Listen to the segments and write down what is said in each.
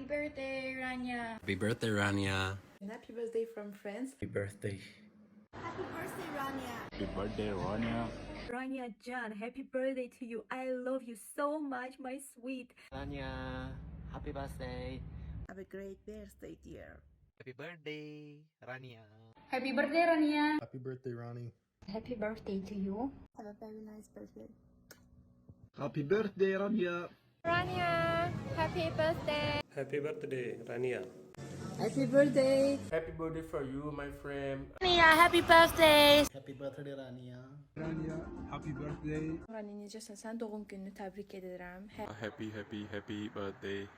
Happy birthday, Rania. Happy birthday, Rania. And happy birthday from France. Happy birthday. Happy birthday, Rania. Happy birthday, Rania. Rania Jan, happy birthday to you. I love you so much, my sweet. Rania, happy birthday. Have a great birthday, dear. Happy birthday, Rania. Happy birthday, Rania. Happy birthday, Ronnie. Happy birthday to you. Have a very nice birthday. Happy birthday, Rania. Rania, happy birthday. Happy birthday, Rania. Happy birthday. Happy birthday for you, my friend. Rania, happy birthday. Happy birthday, Rania. Rania, happy birthday. Rania necəsən? Sən doğum gününü təbrik edirəm. Happy birthday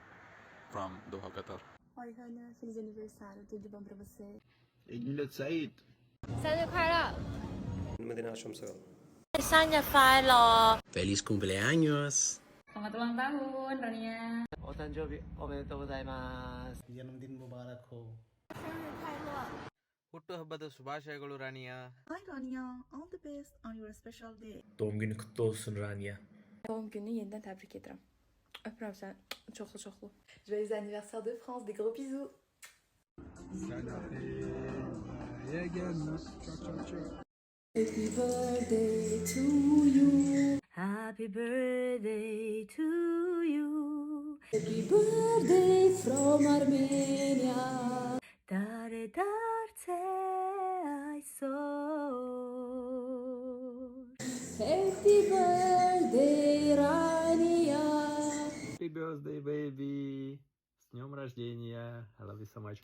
from Doha, Qatar. Oi, Rania, feliz aniversário. Tudo de bom pra você. عيد ميلاد سعيد. 生日快乐！ Medina Shamsal. 生日快乐！ Feliz cumpleaños. Selamat ulang tahun, Rania. お誕生日おめでとうございます。 जन्मदिन मुबारक हो. 生日快乐！ ಹುಟ್ಟುಹಬ್ಬದ ಶುಭಾಶಯಗಳು ರಾಣಿಯಾ. Hi Rania, all the best on your special day. Doğum günü kutlu olsun Rania. Doğum gününü yenidən təbrik edirəm. Öpürəm sən. Çoxlu çoxlu. Joyeux anniversaire de France. Des gros bisous. Happy birthday to you. Happy birthday to you. Happy birthday from Armenia. Dare darte ay sol. Happy birthday, Rania. Happy birthday, baby. С днем рождения. I love you so much.